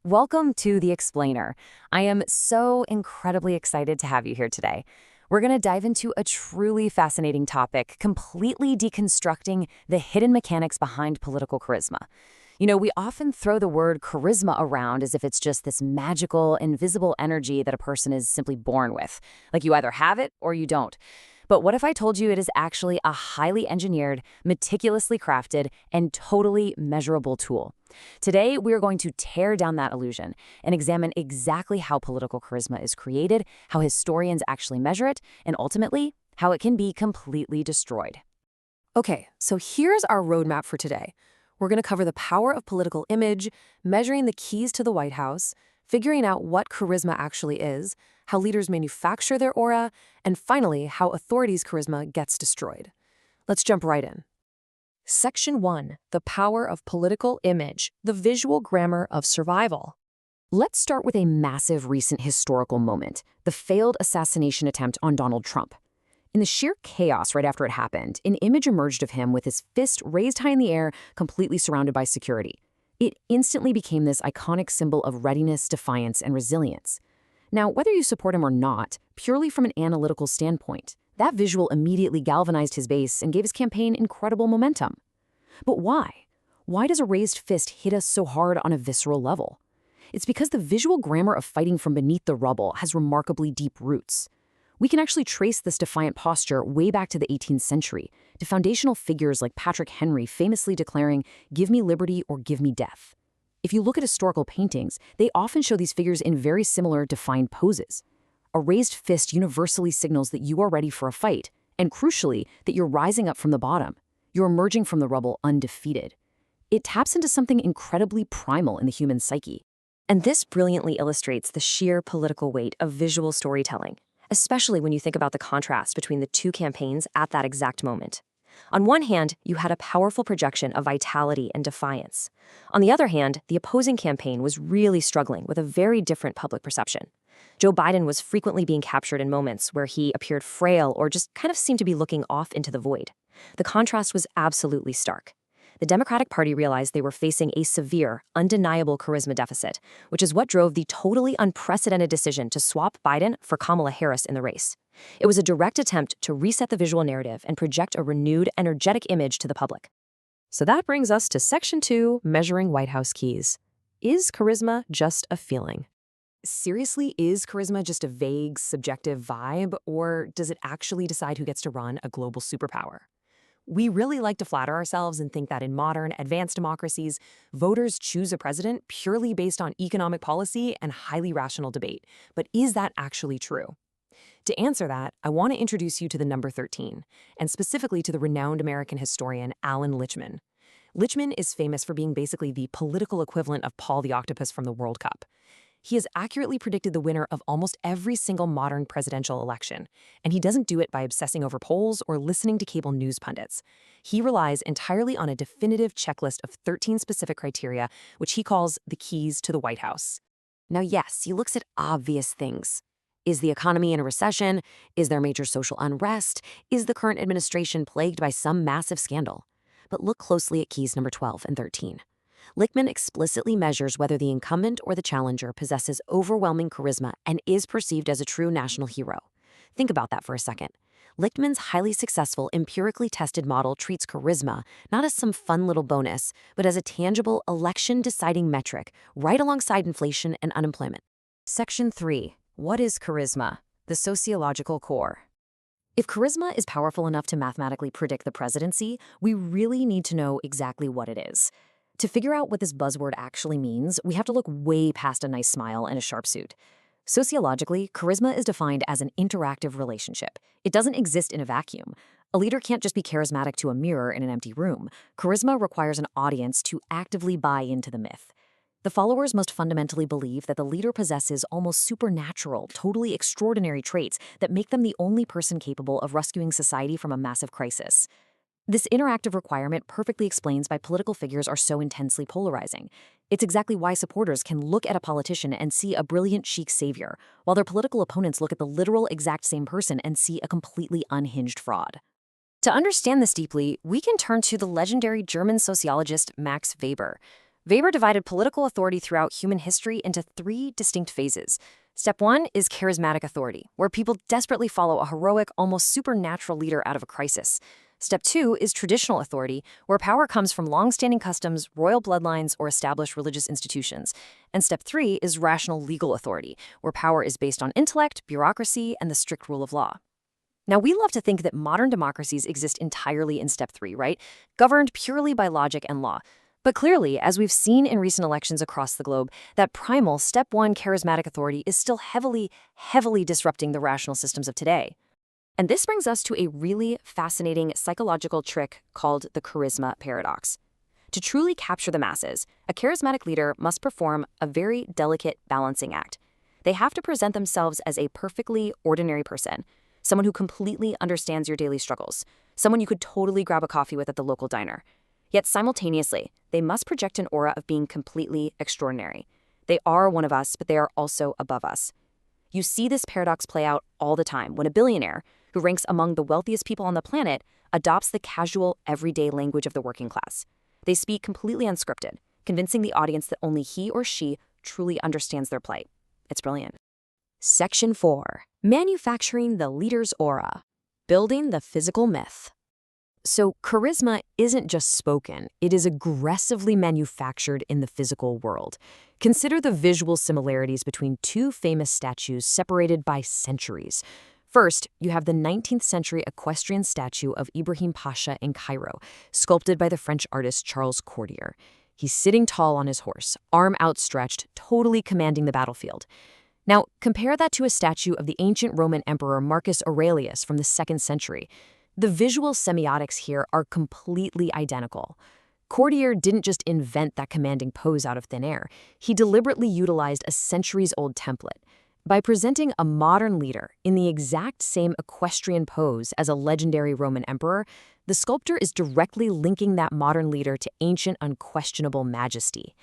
Welcome to The Explainer. I am so incredibly excited to have you here today. We're going to dive into a truly fascinating topic, completely deconstructing the hidden mechanics behind political charisma. We often throw the word charisma around as if it's just this magical, invisible energy that a person is simply born with. Like you either have it or you don't. But what if I told you it is actually a highly engineered, meticulously crafted, and totally measurable tool? Today, we are going to tear down that illusion and examine exactly how political charisma is created, how historians actually measure it, and ultimately, how it can be completely destroyed. Okay, so here's our roadmap for today. We're going to cover the power of political image, measuring the keys to the White House, figuring out what charisma actually is, how leaders manufacture their aura, and finally, how authorities' charisma gets destroyed. Let's jump right in. Section 1. The power of political image, the visual grammar of survival. Let's start with a massive recent historical moment, the failed assassination attempt on Donald Trump. In the sheer chaos right after it happened, an image emerged of him with his fist raised high in the air, completely surrounded by security. It instantly became this iconic symbol of readiness, defiance, and resilience. Now, whether you support him or not, purely from an analytical standpoint, that visual immediately galvanized his base and gave his campaign incredible momentum. But why? Why does a raised fist hit us so hard on a visceral level? It's because the visual grammar of fighting from beneath the rubble has remarkably deep roots. We can actually trace this defiant posture way back to the 18th century, to foundational figures like Patrick Henry famously declaring, "Give me liberty or give me death." If you look at historical paintings, they often show these figures in very similar defined poses. A raised fist universally signals that you are ready for a fight, and crucially, that you're rising up from the bottom. You're emerging from the rubble undefeated. It taps into something incredibly primal in the human psyche. And this brilliantly illustrates the sheer political weight of visual storytelling, especially when you think about the contrast between the two campaigns at that exact moment. On one hand, you had a powerful projection of vitality and defiance. On the other hand, the opposing campaign was really struggling with a very different public perception. Joe Biden was frequently being captured in moments where he appeared frail or just kind of seemed to be looking off into the void. The contrast was absolutely stark. The Democratic Party realized they were facing a severe, undeniable charisma deficit, which is what drove the totally unprecedented decision to swap Biden for Kamala Harris in the race. It was a direct attempt to reset the visual narrative and project a renewed, energetic image to the public. So that brings us to Section 2, measuring White House keys. Is charisma just a feeling? Seriously, is charisma just a vague, subjective vibe, or does it actually decide who gets to run a global superpower? We really like to flatter ourselves and think that in modern, advanced democracies, voters choose a president purely based on economic policy and highly rational debate. But is that actually true? To answer that, I want to introduce you to the number 13, and specifically to the renowned American historian Alan Lichtman. Lichtman is famous for being basically the political equivalent of Paul the Octopus from the World Cup. He has accurately predicted the winner of almost every single modern presidential election, and he doesn't do it by obsessing over polls or listening to cable news pundits. He relies entirely on a definitive checklist of 13 specific criteria, which he calls the keys to the White House. Now, yes, he looks at obvious things. Is the economy in a recession? Is there major social unrest? Is the current administration plagued by some massive scandal? But look closely at keys number 12 and 13. Lichtman explicitly measures whether the incumbent or the challenger possesses overwhelming charisma and is perceived as a true national hero. Think about that for a second. Lichtman's highly successful, empirically tested model treats charisma not as some fun little bonus, but as a tangible, election-deciding metric, right alongside inflation and unemployment. Section 3. What is charisma? The sociological core. If charisma is powerful enough to mathematically predict the presidency, we really need to know exactly what it is. To figure out what this buzzword actually means, we have to look way past a nice smile and a sharp suit. Sociologically, charisma is defined as an interactive relationship. It doesn't exist in a vacuum. A leader can't just be charismatic to a mirror in an empty room. Charisma requires an audience to actively buy into the myth. The followers must fundamentally believe that the leader possesses almost supernatural, totally extraordinary traits that make them the only person capable of rescuing society from a massive crisis. This interactive requirement perfectly explains why political figures are so intensely polarizing. It's exactly why supporters can look at a politician and see a brilliant chic savior, while their political opponents look at the literal exact same person and see a completely unhinged fraud. To understand this deeply, we can turn to the legendary German sociologist Max Weber. Weber divided political authority throughout human history into 3 distinct phases. Step 1 is charismatic authority, where people desperately follow a heroic, almost supernatural leader out of a crisis. Step 2 is traditional authority, where power comes from long-standing customs, royal bloodlines, or established religious institutions. And Step 3 is rational legal authority, where power is based on intellect, bureaucracy, and the strict rule of law. Now, we love to think that modern democracies exist entirely in Step 3, right? Governed purely by logic and law. But clearly, as we've seen in recent elections across the globe, that primal Step 1 charismatic authority is still heavily disrupting the rational systems of today. And this brings us to a really fascinating psychological trick called the charisma paradox. To truly capture the masses, a charismatic leader must perform a very delicate balancing act. They have to present themselves as a perfectly ordinary person, someone who completely understands your daily struggles, someone you could totally grab a coffee with at the local diner. Yet simultaneously, they must project an aura of being completely extraordinary. They are one of us, but they are also above us. You see this paradox play out all the time when a billionaire, who ranks among the wealthiest people on the planet, adopts the casual, everyday language of the working class. They speak completely unscripted, convincing the audience that only he or she truly understands their plight. It's brilliant. Section 4. Manufacturing the leader's aura. Building the physical myth. So charisma isn't just spoken, it is aggressively manufactured in the physical world. Consider the visual similarities between 2 famous statues separated by centuries. First, you have the 19th century equestrian statue of Ibrahim Pasha in Cairo, sculpted by the French artist Charles Cordier. He's sitting tall on his horse, arm outstretched, totally commanding the battlefield. Now, compare that to a statue of the ancient Roman emperor Marcus Aurelius from the 2nd century. The visual semiotics here are completely identical. Cordier didn't just invent that commanding pose out of thin air. He deliberately utilized a centuries-old template. By presenting a modern leader in the exact same equestrian pose as a legendary Roman emperor, the sculptor is directly linking that modern leader to ancient, unquestionable majesty.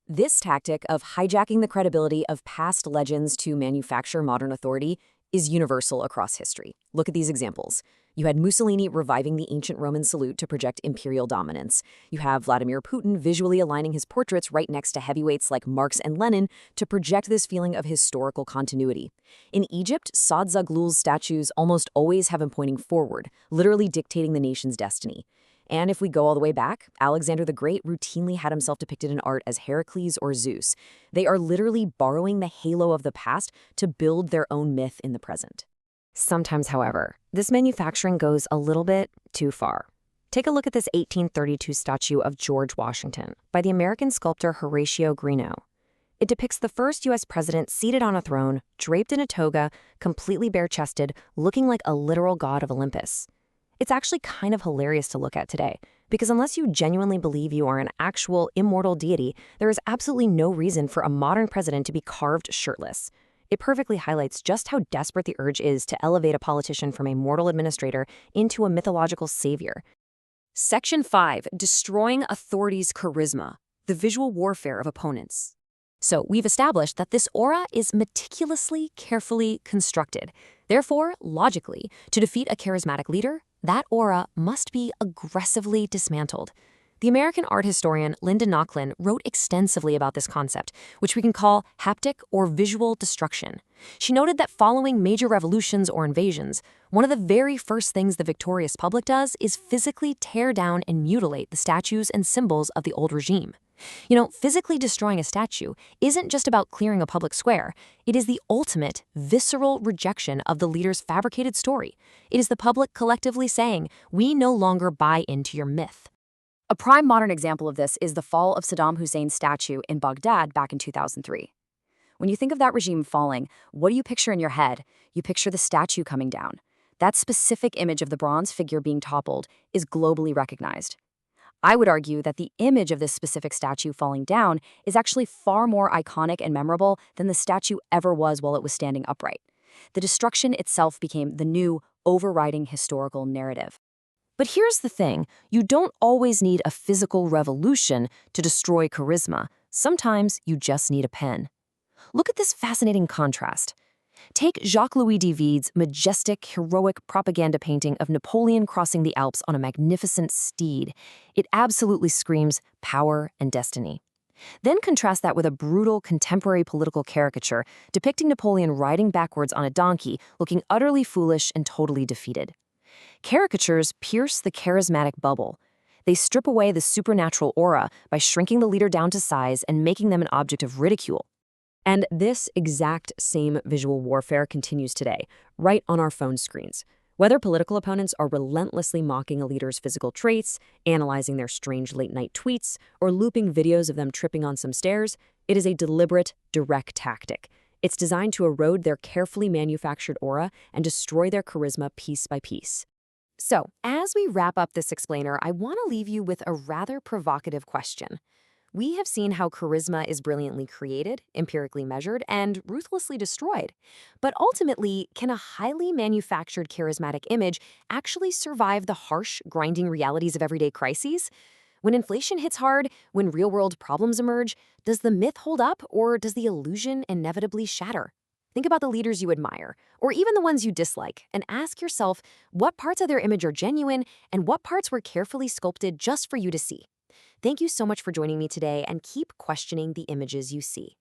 This tactic of hijacking the credibility of past legends to manufacture modern authority is universal across history. Look at these examples. You had Mussolini reviving the ancient Roman salute to project imperial dominance. You have Vladimir Putin visually aligning his portraits right next to heavyweights like Marx and Lenin to project this feeling of historical continuity. In Egypt, Saad Zaghloul's statues almost always have him pointing forward, literally dictating the nation's destiny. And if we go all the way back, Alexander the Great routinely had himself depicted in art as Heracles or Zeus. They are literally borrowing the halo of the past to build their own myth in the present. Sometimes, however, this manufacturing goes a little bit too far. Take a look at this 1832 statue of George Washington by the American sculptor Horatio Greenough. It depicts the first U.S. president seated on a throne, draped in a toga, completely bare-chested, looking like a literal god of Olympus. It's actually kind of hilarious to look at today, because unless you genuinely believe you are an actual immortal deity, there is absolutely no reason for a modern president to be carved shirtless. It perfectly highlights just how desperate the urge is to elevate a politician from a mortal administrator into a mythological savior. Section 5. Destroying authority's charisma. The visual warfare of opponents. So we've established that this aura is meticulously, carefully constructed. Therefore, logically, to defeat a charismatic leader, that aura must be aggressively dismantled. The American art historian Linda Nochlin wrote extensively about this concept, which we can call haptic or visual destruction. She noted that following major revolutions or invasions, one of the very first things the victorious public does is physically tear down and mutilate the statues and symbols of the old regime. You know, physically destroying a statue isn't just about clearing a public square. It is the ultimate, visceral rejection of the leader's fabricated story. It is the public collectively saying, we no longer buy into your myth. A prime modern example of this is the fall of Saddam Hussein's statue in Baghdad back in 2003. When you think of that regime falling, what do you picture in your head? You picture the statue coming down. That specific image of the bronze figure being toppled is globally recognized. I would argue that the image of this specific statue falling down is actually far more iconic and memorable than the statue ever was while it was standing upright. The destruction itself became the new, overriding historical narrative. But here's the thing, you don't always need a physical revolution to destroy charisma. Sometimes you just need a pen. Look at this fascinating contrast. Take Jacques-Louis David's majestic, heroic propaganda painting of Napoleon crossing the Alps on a magnificent steed. It absolutely screams power and destiny. Then contrast that with a brutal contemporary political caricature depicting Napoleon riding backwards on a donkey, looking utterly foolish and totally defeated. Caricatures pierce the charismatic bubble. They strip away the supernatural aura by shrinking the leader down to size and making them an object of ridicule. And this exact same visual warfare continues today, right on our phone screens. Whether political opponents are relentlessly mocking a leader's physical traits, analyzing their strange late-night tweets, or looping videos of them tripping on some stairs, it is a deliberate, direct tactic. It's designed to erode their carefully manufactured aura and destroy their charisma piece by piece. So, as we wrap up this explainer, I want to leave you with a rather provocative question. We have seen how charisma is brilliantly created, empirically measured, and ruthlessly destroyed. But ultimately, can a highly manufactured charismatic image actually survive the harsh, grinding realities of everyday crises? When inflation hits hard, when real-world problems emerge, does the myth hold up, or does the illusion inevitably shatter? Think about the leaders you admire, or even the ones you dislike, and ask yourself what parts of their image are genuine and what parts were carefully sculpted just for you to see. Thank you so much for joining me today, and keep questioning the images you see.